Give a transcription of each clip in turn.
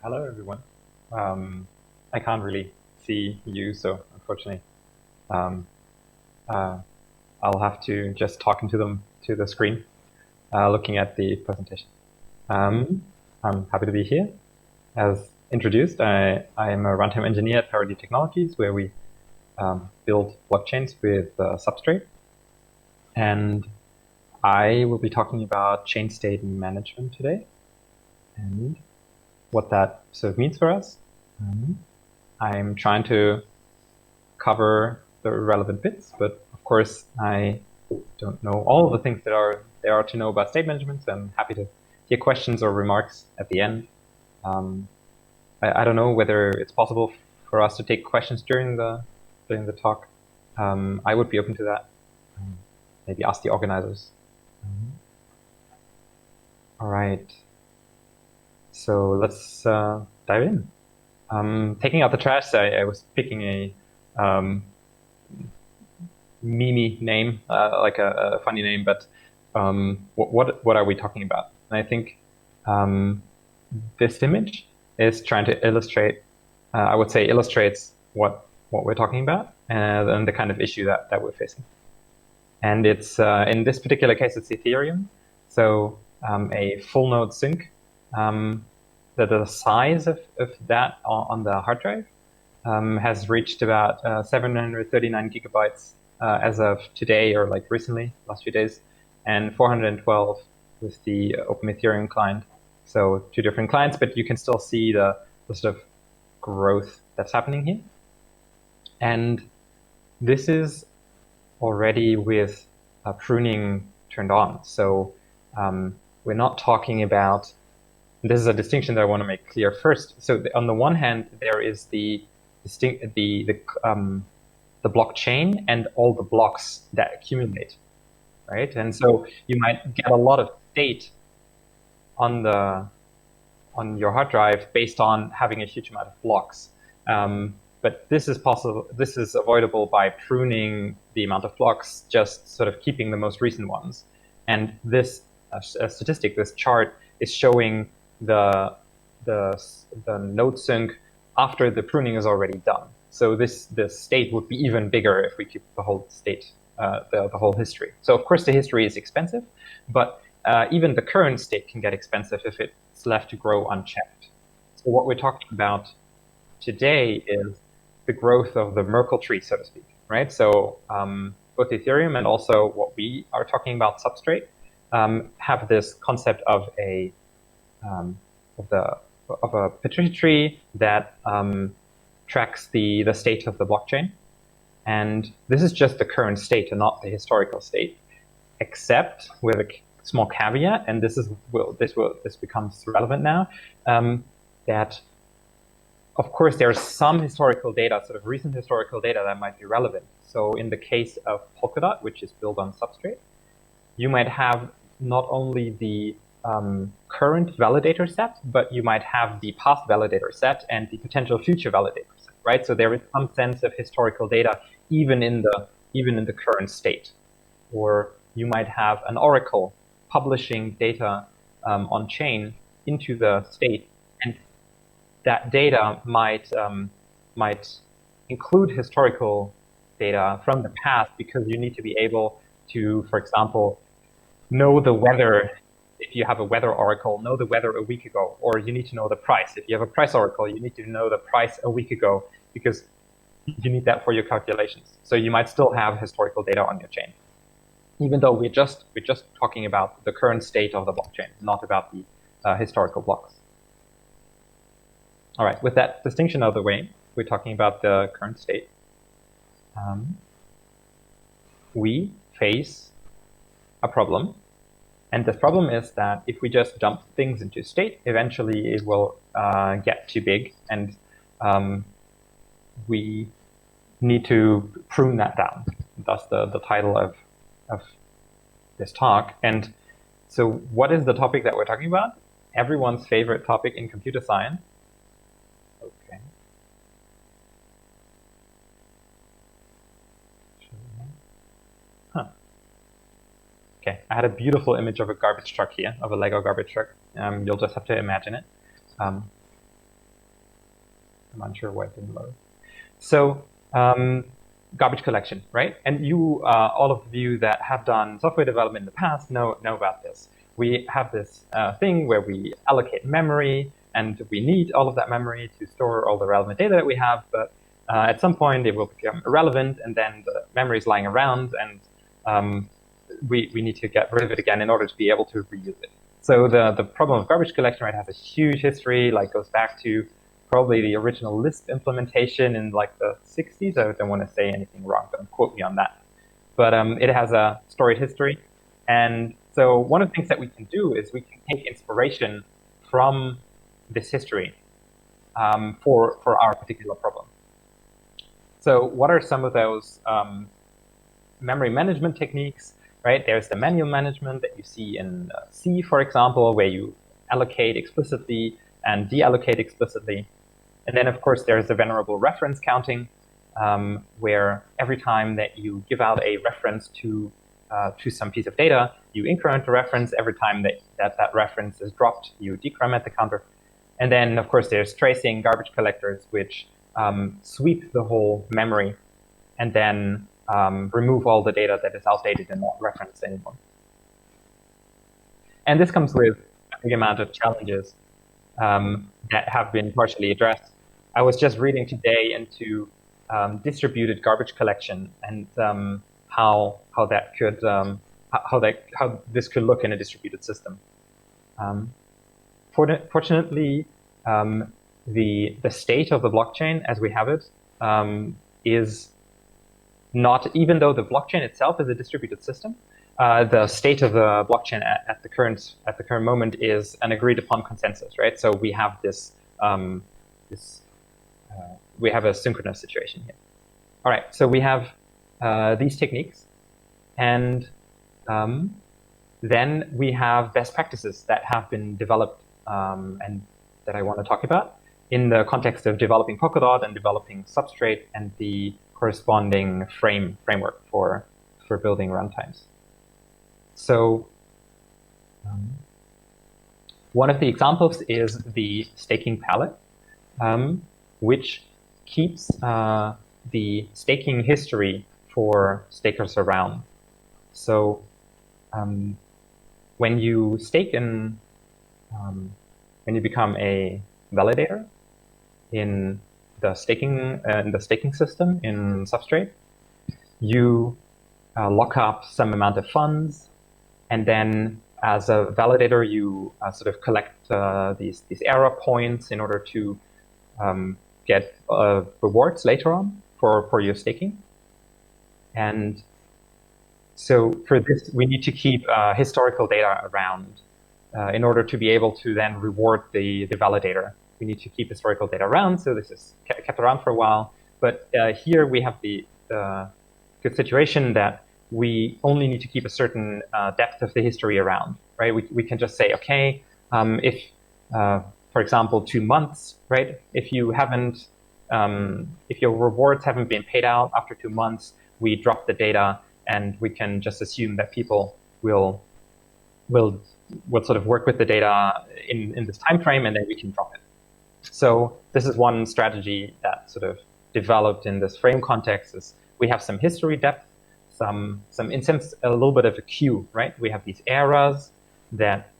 Hello, everyone. I can't really see you, so unfortunately, um, uh, I'll have to just talk into the screen, looking at the presentation. I'm happy to be here. As introduced, I am a runtime engineer at Parity Technologies, where we build blockchains with Substrate. And I will be talking about chain state management today and what that sort of means for us. I'm trying to cover the relevant bits, but of course I don't know all of the things that there are to know about state management, so I'm happy to hear questions or remarks at the end. I don't know whether it's possible for us to take questions during the talk. I would be open to that. Maybe ask the organizers. All right. So let's dive in. Taking out the trash, I was picking a meme name, like a funny name, but what are we talking about? And I think this image is trying to illustrate, I would say illustrates what we're talking about and the kind of issue that we're facing. And it's, in this particular case, it's Ethereum. So a full node sync, the size of that on the hard drive has reached about 739 gigabytes as of today, or like recently, last few days, and 412 with the Open Ethereum client. So two different clients, but you can still see the sort of growth that's happening here. And this is already with pruning turned on. So we're not talking about, this is a distinction that I want to make clear first. So on the one hand, there is the blockchain and all the blocks that accumulate, right? And so you might get a lot of state on your hard drive based on having a huge amount of blocks. But this is possible. This is avoidable by pruning the amount of blocks, just sort of keeping the most recent ones. And this statistic, this chart, is showing the node sync after the pruning is already done. So the state would be even bigger if we keep the whole state, the whole history. So of course the history is expensive, but even the current state can get expensive if it's left to grow unchecked. So what we're talking about today is the growth of the Merkle tree, so to speak, right? So both Ethereum and also what we are talking about, Substrate, have this concept of a Petri tree that tracks the state of the blockchain. And this is just the current state and not the historical state, except with a small caveat, and this becomes relevant now, that of course there's some historical data, sort of recent historical data, that might be relevant. So in the case of Polkadot, which is built on Substrate, you might have not only the current validator set, but you might have the past validator set and the potential future validator set, right? So there is some sense of historical data even in the current state. Or you might have an oracle publishing data on chain into the state, and that data might include historical data from the past, because you need to be able to, for example, know the weather. If you have a weather oracle, know the weather a week ago, or you need to know the price. If you have a price oracle, you need to know the price a week ago, because you need that for your calculations. So you might still have historical data on your chain, even though we're just talking about the current state of the blockchain, not about the historical blocks. All right, with that distinction out of the way, we're talking about the current state. We face a problem. And this problem is that if we just dump things into state, eventually it will get too big, and we need to prune that down. That's the title of this talk. And so what is the topic that we're talking about? Everyone's favorite topic in computer science. Okay. Okay, I had a beautiful image of a garbage truck here, of a Lego garbage truck. You'll just have to imagine it. I'm unsure why it didn't load. So garbage collection, right? And you, all of you that have done software development in the past know about this. We have this thing where we allocate memory, and we need all of that memory to store all the relevant data that we have, but at some point it will become irrelevant, and then the memory is lying around, and we need to get rid of it again in order to be able to reuse it. So the problem of garbage collection, right, has a huge history, like goes back to probably the original Lisp implementation in like the 60s. I don't want to say anything wrong, don't quote me on that. But it has a storied history. And so one of the things that we can do is we can take inspiration from this history for our particular problem. So what are some of those memory management techniques, right? There's the manual management that you see in C, for example, where you allocate explicitly and deallocate explicitly. And then, of course, there's the venerable reference counting, where every time that you give out a reference to some piece of data, you increment the reference. Every time that reference is dropped, you decrement the counter. And then, of course, there's tracing garbage collectors, which sweep the whole memory and then remove all the data that is outdated and not referenced anymore. And this comes with a big amount of challenges that have been partially addressed. I was just reading today into distributed garbage collection and how this could look in a distributed system. Fortunately, the state of the blockchain as we have it is not, even though the blockchain itself is a distributed system, the state of the blockchain at the current moment is an agreed upon consensus, right? So we have this we have a synchronous situation here. All right, so we have these techniques, and then we have best practices that have been developed and that I want to talk about in the context of developing Polkadot and developing Substrate and the corresponding framework for building runtimes. So one of the examples is the staking palette, which keeps the staking history for stakers around. So when you stake when you become a validator in the staking system in Substrate, you lock up some amount of funds, and then as a validator, you sort of collect these error points in order to get rewards later on for your staking. And so for this, we need to keep historical data around in order to be able to then reward the validator. We need to keep historical data around, so this is kept around for a while. But here we have the good situation that we only need to keep a certain depth of the history around, right? We can just say, okay, if, for example, 2 months, right? If you haven't, if your rewards haven't been paid out after 2 months, we drop the data, and we can just assume that people will sort of work with the data in this time frame, and then we can drop it. So this is one strategy that sort of developed in this frame context. Is we have some history depth, some in sense a little bit of a queue, right? We have these eras that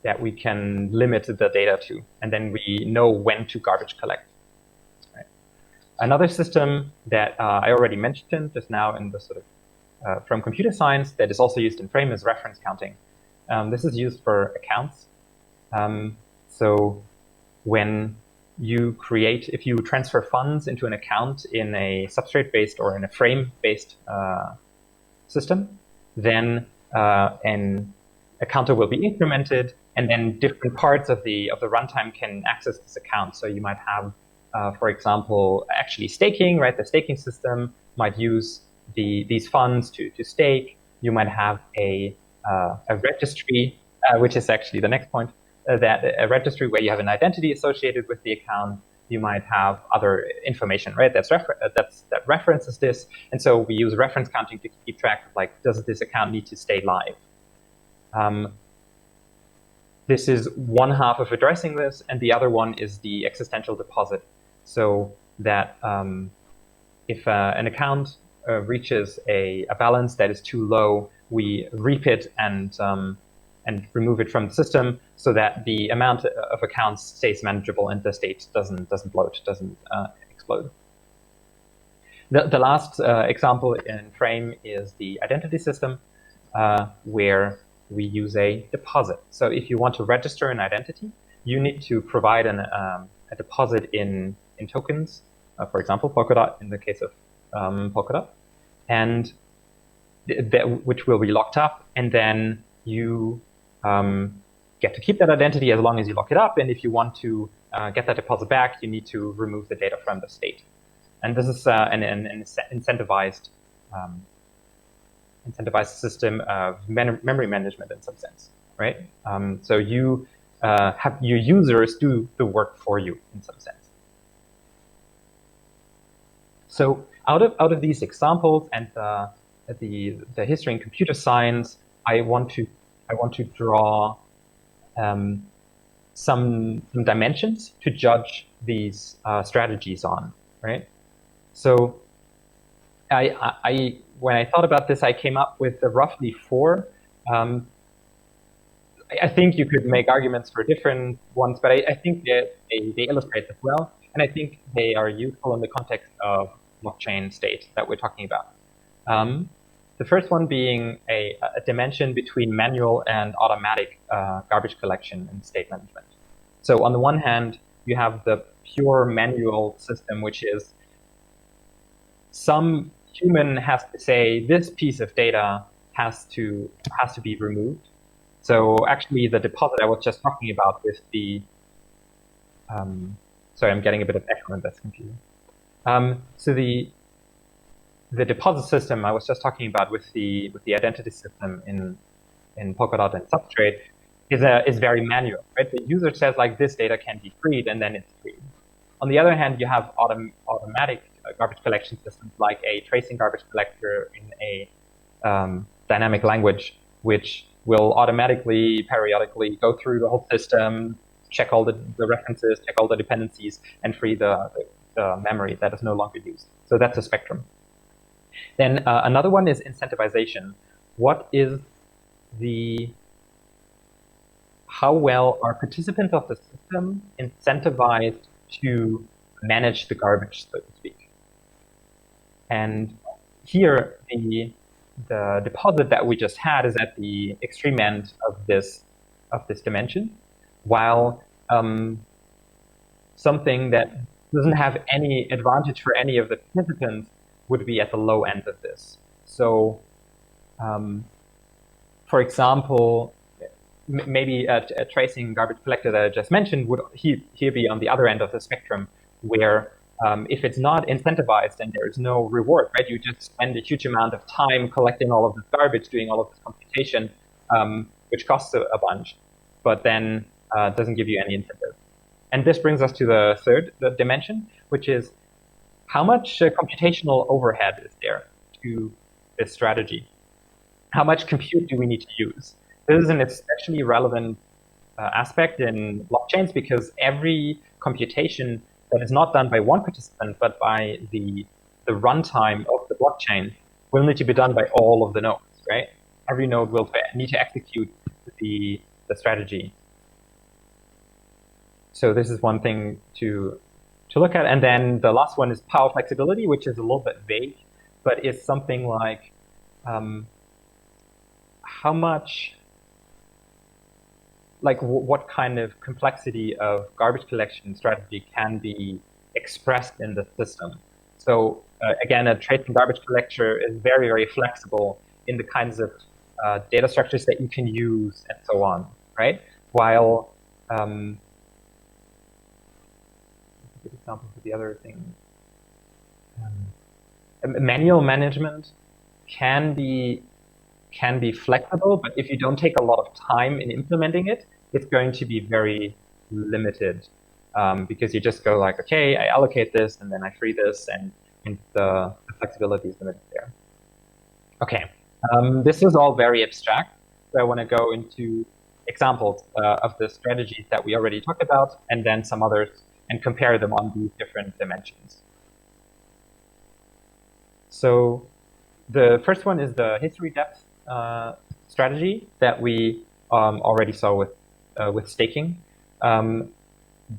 that we can limit the data to, and then we know when to garbage collect. Right? Another system that I already mentioned just now in the sort of from computer science that is also used in Frame is reference counting. This is used for accounts. So when you if you transfer funds into an account in a substrate-based or in a frame-based system, then a counter will be incremented, and then different parts of the runtime can access this account. So you might have, for example, actually staking, right? The staking system might use these funds to stake. You might have a registry, which is actually the next point, that a registry where you have an identity associated with the account. You might have other information, right? That references this. And so we use reference counting to keep track of, like, does this account need to stay live? this is one half of addressing this, and the other one is the existential deposit. So that if an account reaches a balance that is too low, we reap it and remove it from the system so that the amount of accounts stays manageable and the state doesn't bloat, doesn't explode. The last example in Frame is the identity system, where we use a deposit. So if you want to register an identity, you need to provide a deposit in tokens, for example, Polkadot in the case of Polkadot, and which will be locked up, and then you get to keep that identity as long as you lock it up. And if you want to get that deposit back, you need to remove the data from the state. And this is an incentivized system of memory management in some sense, right? So you have your users do the work for you in some sense. So out of these examples and the history in computer science, I want to draw some dimensions to judge these strategies on, right? So when I thought about this, I came up with roughly 4. I think you could make arguments for different ones, but I think that they illustrate this well, and I think they are useful in the context of blockchain state that we're talking about. The first one being a dimension between manual and automatic garbage collection and state management. So on the one hand, you have the pure manual system, which is some human has to say this piece of data has to be removed. So actually, the deposit I was just talking about with the sorry, I'm getting a bit of echo and that's confusing. So the deposit system I was just talking about with the identity system in Polkadot and Substrate is very manual, right? The user says like this data can be freed, and then it's freed. On the other hand, you have automatic garbage collection systems like a tracing garbage collector in a dynamic language, which will automatically, periodically go through the whole system, check all the references, check all the dependencies, and free the memory that is no longer used. So that's a spectrum. Then another one is incentivization. What is how well are participants of the system incentivized to manage the garbage, so to speak? And here, the deposit that we just had is at the extreme end of this dimension, while something that doesn't have any advantage for any of the participants would be at the low end of this. So, for example, maybe a tracing garbage collector that I just mentioned would here be on the other end of the spectrum, where if it's not incentivized and there's no reward, right? You just spend a huge amount of time collecting all of this garbage, doing all of this computation, which costs a bunch, but then doesn't give you any incentive. And this brings us to the third dimension, which is how much computational overhead is there to this strategy? How much compute do we need to use? This is an especially relevant aspect in blockchains because every computation that is not done by one participant, but by the runtime of the blockchain will need to be done by all of the nodes, right? Every node will need to execute the strategy. So this is one thing to look at. And then the last one is power flexibility, which is a little bit vague, but it's something like how much, like what kind of complexity of garbage collection strategy can be expressed in the system. So again, a tracing garbage collector is very, very flexible in the kinds of data structures that you can use and so on, right? While good example for the other thing. Manual management can be flexible, but if you don't take a lot of time in implementing it, it's going to be very limited because you just go like, okay, I allocate this and then I free this, and the flexibility is limited there. Okay, this is all very abstract, so I want to go into examples of the strategies that we already talked about, and then some others, and compare them on these different dimensions. So the first one is the history depth strategy that we already saw with staking.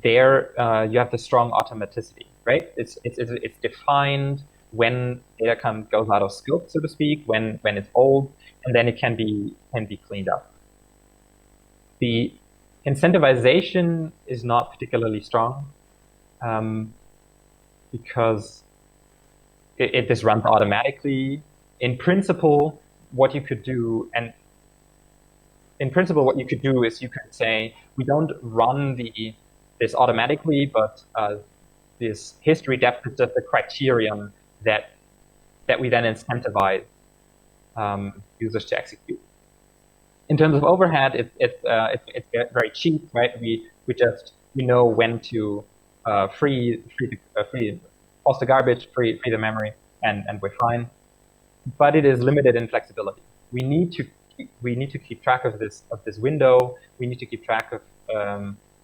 There you have the strong automaticity, right? It's defined when data goes out of scope, so to speak, when it's old, and then it can be cleaned up. The incentivization is not particularly strong because this runs automatically. In principle, what you could do, is you could say, we don't run this automatically, but this history depth is just a criterion that we then incentivize users to execute. In terms of overhead, it's very cheap, right? We know when to free toss the garbage, free the memory, and we're fine. But it is limited in flexibility. We need to keep track of this window. We need to keep track of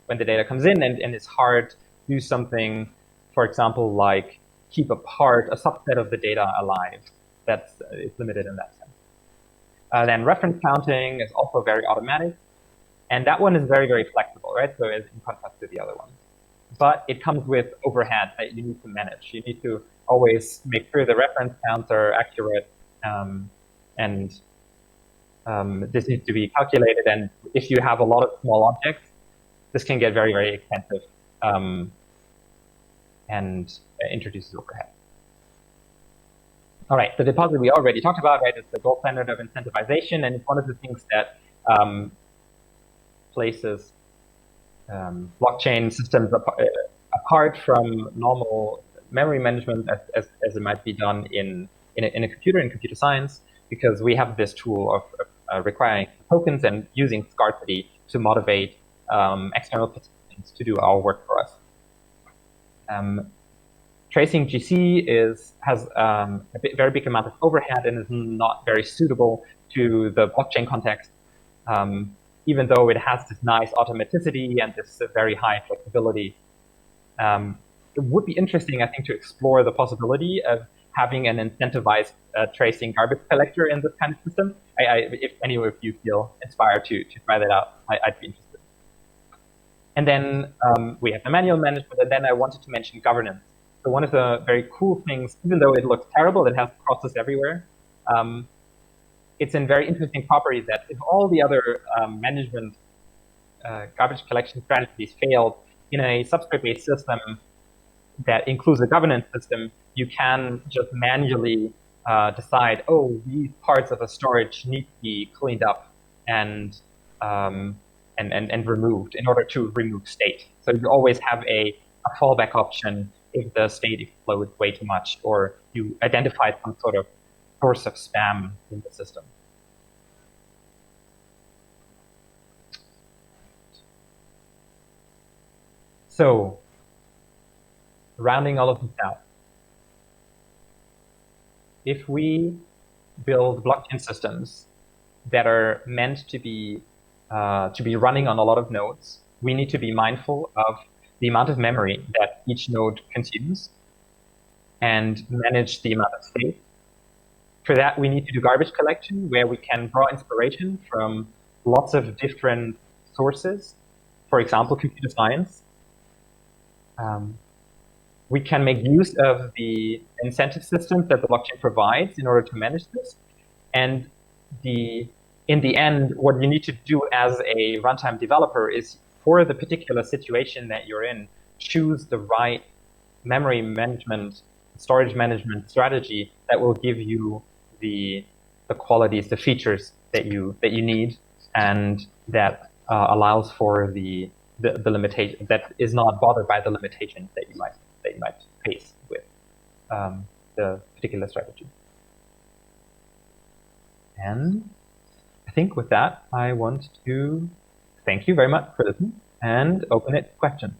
when the data comes in, and it's hard to do something, for example, like keep a subset of the data alive. It's limited in that sense. Then reference counting is also very automatic, and that one is very, very flexible, right? So in contrast to the other one. But it comes with overhead that you need to manage. You need to always make sure the reference counts are accurate, and this needs to be calculated. And if you have a lot of small objects, this can get very, very expensive and introduces overhead. All right, the deposit we already talked about, right? It's the gold standard of incentivization, and it's one of the things that places blockchain systems apart from normal memory management as it might be done in computer science, because we have this tool of requiring tokens and using scarcity to motivate external participants to do our work for us. Tracing GC has a very big amount of overhead and is not very suitable to the blockchain context, even though it has this nice automaticity and this very high flexibility. It would be interesting, I think, to explore the possibility of having an incentivized tracing garbage collector in this kind of system. If any of you feel inspired to try that out, I'd be interested. And then we have the manual management, and then I wanted to mention governance. So one of the very cool things, even though it looks terrible, it has crosses everywhere. It's a very interesting property that if all the other management garbage collection strategies failed in a subscript-based system that includes a governance system, you can just manually decide, oh, these parts of a storage need to be cleaned up and removed in order to remove state. So you always have a fallback option if the state explodes way too much, or you identify some sort of source of spam in the system. So, rounding all of this out, if we build blockchain systems that are meant to be running on a lot of nodes, we need to be mindful of the amount of memory that each node consumes and manage the amount of state. For that, we need to do garbage collection, where we can draw inspiration from lots of different sources. For example, computer science. We can make use of the incentive systems that the blockchain provides in order to manage this. And in the end, what you need to do as a runtime developer is, for the particular situation that you're in, choose the right memory management, storage management strategy that will give you the qualities, the features that you need, and that allows for the limitation, that is not bothered by the limitations that you might face with the particular strategy. And I think with that, I want to thank you very much for listening and open it to questions.